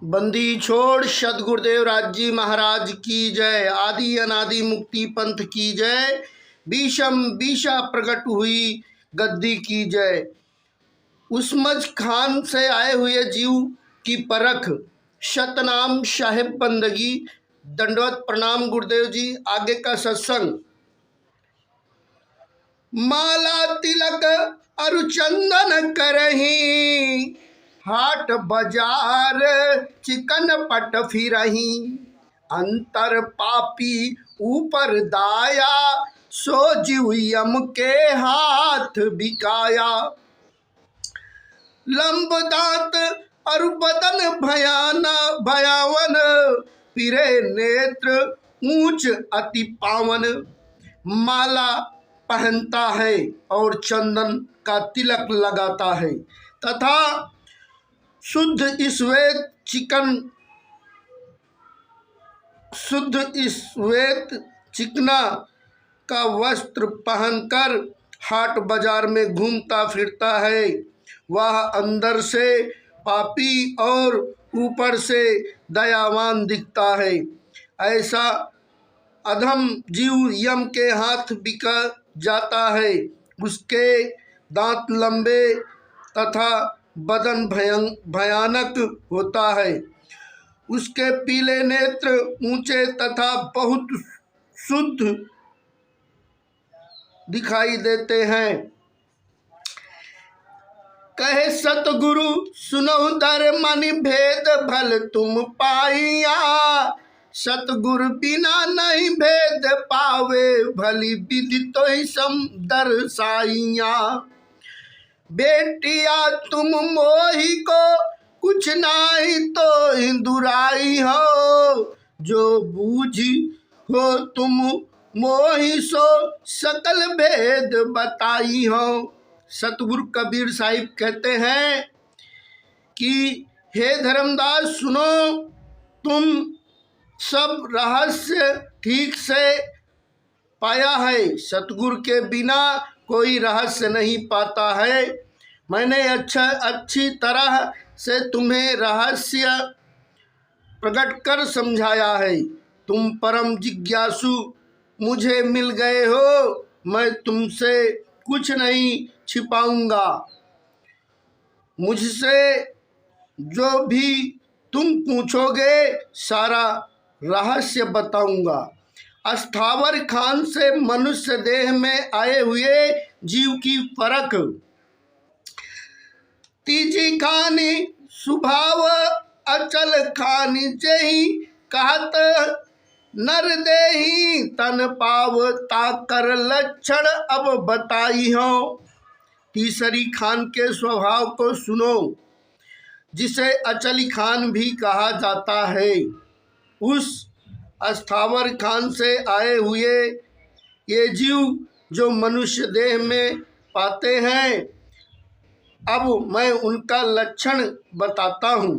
बंदी छोड़ सदगुरुदेव राज जी महाराज की जय। आदि अनादि मुक्ति पंथ की जय। विषम विषा प्रकट हुई गद्दी की जय। उसमज खान से आए हुए जीव की परख। सतनाम साहिब बंदगी। दंडवत प्रणाम गुरुदेव जी। आगे का सत्संग। माला तिलक अरु चंदन करही, हाट बाजार चिकन पट फिरही। अंतर पापी ऊपर दाया, सो जीव यम के हाथ बिकाया। लंब दांत और बदन भयावन, पिरे नेत्र ऊंच अति पावन। माला पहनता है और चंदन का तिलक लगाता है तथा शुद्ध श्वेत चिकना का वस्त्र पहनकर हाट बाजार में घूमता फिरता है। वह अंदर से पापी और ऊपर से दयावान दिखता है। ऐसा अधम जीव यम के हाथ बिका जाता है। उसके दांत लंबे तथा बदन भयानक होता है। उसके पीले नेत्र ऊंचे तथा बहुत शुद्ध दिखाई देते हैं। कहे सतगुरु सुनो दर मन भेद भल तुम पाइया। सतगुरु बिना नहीं भेद पावे, भली विधि तो सम दर्शाइया। बेटिया तुम मोही को कुछ नाही तो दुराई हो। जो बूझी हो तुम मोही, सो सकल भेद बताई हो। सतगुरु कबीर साहिब कहते हैं कि हे धर्मदास सुनो, तुम सब रहस्य ठीक से पाया है। सतगुरु के बिना कोई रहस्य नहीं पाता है। मैंने अच्छी तरह से तुम्हें रहस्य प्रकट कर समझाया है। तुम परम जिज्ञासु मुझे मिल गए हो। मैं तुमसे कुछ नहीं छिपाऊंगा। मुझसे जो भी तुम पूछोगे सारा रहस्य बताऊंगा। अस्थावर खान से मनुष्य देह में आए हुए जीव की परख। तीजी खानी स्वभाव अचल खानी जही, कहत नर देही तन पाव ताकर लक्षण अब बताई हो। तीसरी खान के स्वभाव को सुनो, जिसे अचली खान भी कहा जाता है। उस अस्थावर खान से आए हुए ये जीव जो मनुष्य देह में पाते हैं, अब मैं उनका लक्षण बताता हूँ।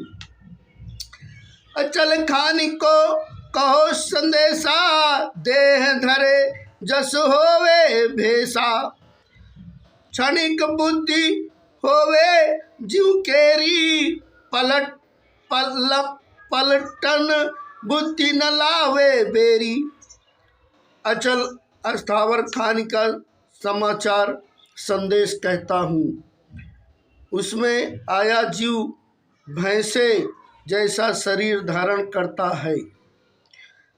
अचल खान को कहो संदेशा, देह धरे जस होवे भेसा। क्षणिक बुद्धि होवे जीव केरी, पलटन बुद्धि न लावे बेरी। अचल अस्थावर खान का समाचार संदेश कहता हूँ। उसमें आया जीव भैंसे जैसा शरीर धारण करता है।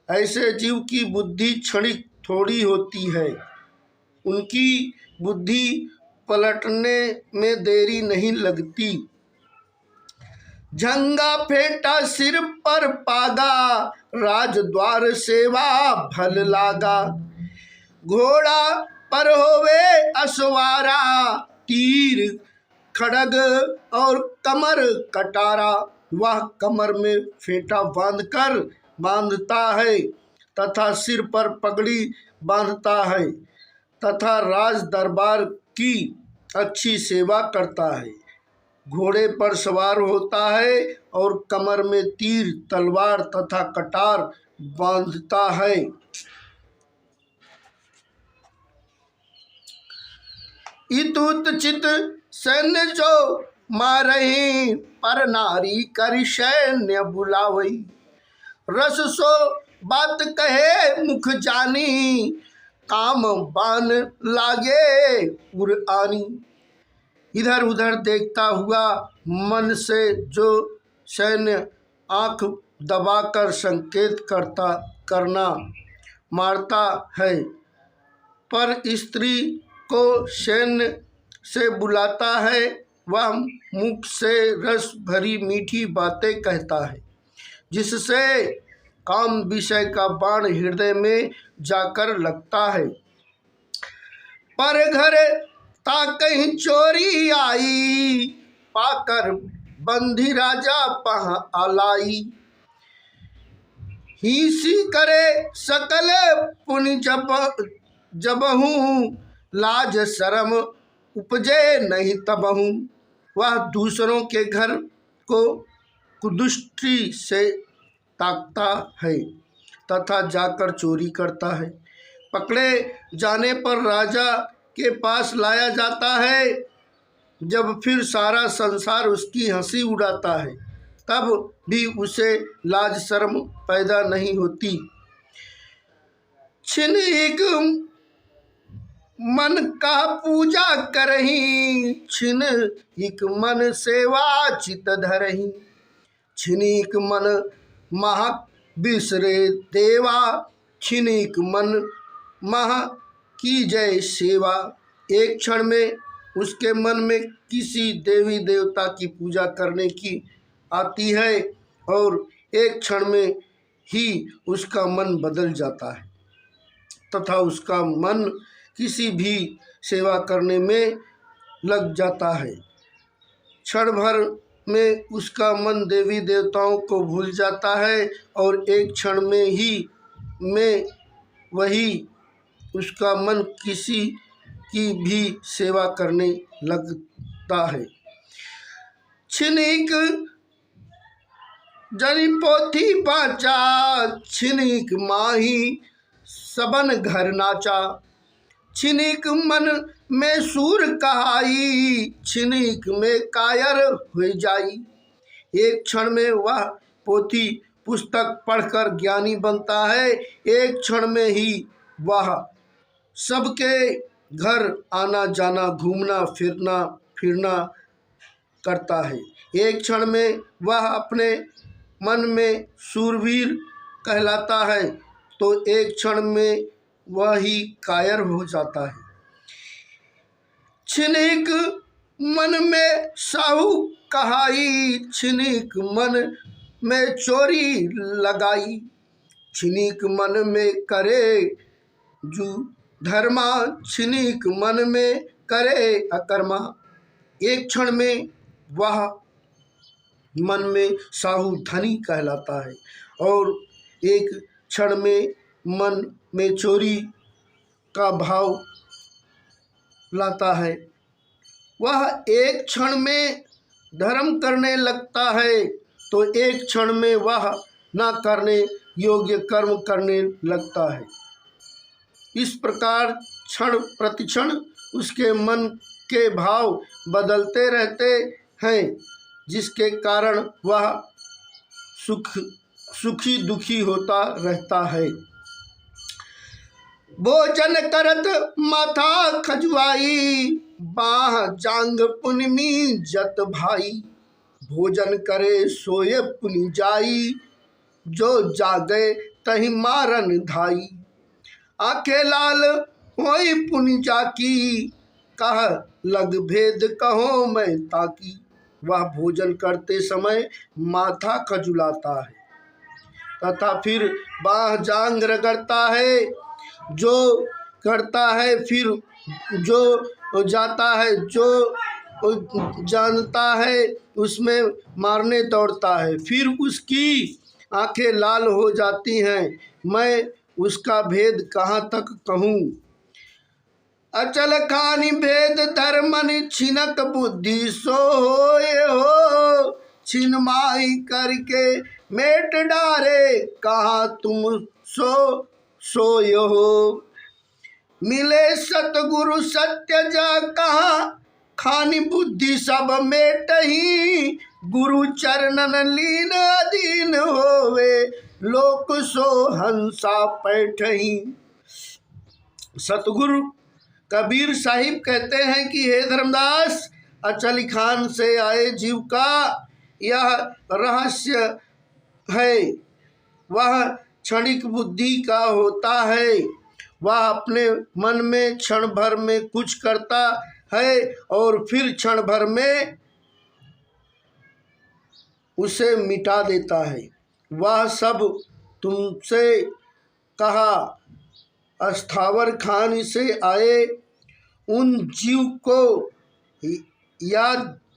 ऐसे जीव की बुद्धि क्षणिक थोड़ी होती है। उनकी बुद्धि पलटने में देरी नहीं लगती। झंगा फेंटा सिर पर पागा, राजद्वार सेवा भल लागा। घोड़ा पर होवे असवारा, तीर खड़ग और कमर कटारा। वह कमर में फेंटा बांधता है तथा सिर पर पगड़ी बांधता है तथा राज दरबार की अच्छी सेवा करता है। घोड़े पर सवार होता है और कमर में तीर तलवार तथा कटार बांधता है। इतुत चित सैन्य जो मारही पर नारी कर सैन्य बुलावई। रस सो बात कहे मुख जानी, काम बान लागे उर आनी। इधर उधर देखता हुआ मन से जो सैन्य आंख दबाकर संकेत करना मारता है, पर स्त्री को सैन्य से बुलाता है, वह मुख से रस भरी मीठी बातें कहता है, जिससे काम विषय का बाण हृदय में जाकर लगता है। पर घर ता कहीं चोरी आई, पाकर बंधी राजा पहाँ आलाई। हिंसी करे सकल पुनि जबहू, लाज शरम उपजे नहीं तबहू। वह दूसरों के घर को कुदृष्टि से ताकता है तथा जाकर चोरी करता है। पकड़े जाने पर राजा के पास लाया जाता है। जब फिर सारा संसार उसकी हंसी उड़ाता है, तब भी उसे लाज शर्म पैदा नहीं होती। छिन एक मन का पूजा करही, छिन एक मन सेवा चित धरही। छिनिक मन महा बिसरे देवा, छिनिक मन महा की जय सेवा। एक क्षण में उसके मन में किसी देवी देवता की पूजा करने की आती है और एक क्षण में ही उसका मन बदल जाता है तथा उसका मन किसी भी सेवा करने में लग जाता है। क्षण भर में उसका मन देवी देवताओं को भूल जाता है और एक क्षण में ही में वही उसका मन किसी की भी सेवा करने लगता है। छिनिक जनी पोथी बाचा, छिनिक माही सबन घर नाचा। छिनिक मन में सूर कहाई, छिनिक में कायर हो जाई। एक क्षण में वह पोथी पुस्तक पढ़कर ज्ञानी बनता है, एक क्षण में ही वह सबके घर आना जाना घूमना फिरना करता है। एक क्षण में वह अपने मन में शूरवीर कहलाता है तो एक क्षण में वह ही कायर हो जाता है। छिनिक मन में साहू कहाई, छिनिक मन में चोरी लगाई। छिनिक मन में करे जू धर्मा, छिनिक मन में करे अकर्मा। एक क्षण में वह मन में साहू धनी कहलाता है और एक क्षण में मन में चोरी का भाव लाता है। वह एक क्षण में धर्म करने लगता है तो एक क्षण में वह न करने योग्य कर्म करने लगता है। इस प्रकार क्षण प्रतिक्षण उसके मन के भाव बदलते रहते हैं, जिसके कारण वह सुखी दुखी होता रहता है। भोजन करत माथा खजुआई, बाह जांग पुनमी जत भाई। भोजन करे सोए पुनि जाई, जो जागे तहि मारन धाई। आंखें लाल होई पुनि जाकी, कह लग भेद कहो मैं ताकी। वह भोजन करते समय माथा खजुलाता है तथा फिर बाह जांग रगड़ता है, जो करता है फिर जो जाता है, जो जानता है उसमें मारने दौड़ता है, फिर उसकी आंखें लाल हो जाती हैं। मैं उसका भेद कहाँ तक कहूँ। अचल खानी भेद धर्मनि, छिनक बुद्धि सो होए हो। छिन माई करके मेट डारे, कहाँ तुम सोए हो। मिले सतगुरु सत्य जा, कहाँ खानी बुद्धि सब मेटही, गुरु चरणन लीन अधीन होवे, लोक सो हंसा पैठही। सतगुरु कबीर साहिब कहते हैं कि हे धर्मदास, अचल खान से आए जीव का यह रहस्य है। वह क्षणिक बुद्धि का होता है। वह अपने मन में क्षण भर में कुछ करता है और फिर क्षण भर में उसे मिटा देता है। वह सब तुमसे कहा अस्थावर खान से आए उन जीव को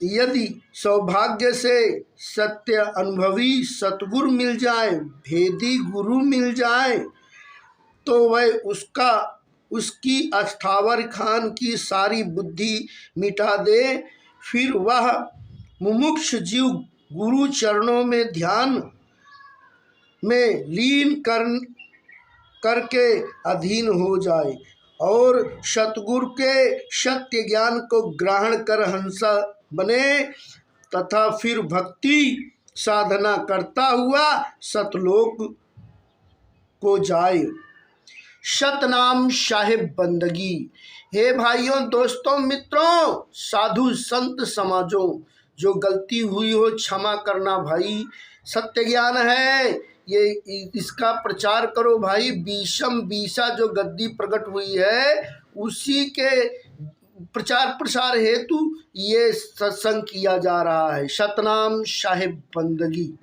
यदि सौभाग्य से सत्य अनुभवी सतगुरु मिल जाए, भेदी गुरु मिल जाए, तो वह उसकी अस्थावर खान की सारी बुद्धि मिटा दे। फिर वह मुमुक्ष जीव गुरु चरणों में ध्यान में लीन करके अधीन हो जाए और सतगुरु के सत्य ज्ञान को ग्रहण कर हंसा बने तथा फिर भक्ति साधना करता हुआ सतलोक को जाए। सतनाम साहिब बंदगी। हे भाइयों, दोस्तों, मित्रों, साधु संत समाजों, जो गलती हुई हो क्षमा करना भाई। सत्य ज्ञान है ये, इसका प्रचार करो भाई। बीसम बीसा जो गद्दी प्रकट हुई है उसी के प्रचार प्रसार हेतु ये सत्संग किया जा रहा है। सतनाम साहिब बंदगी।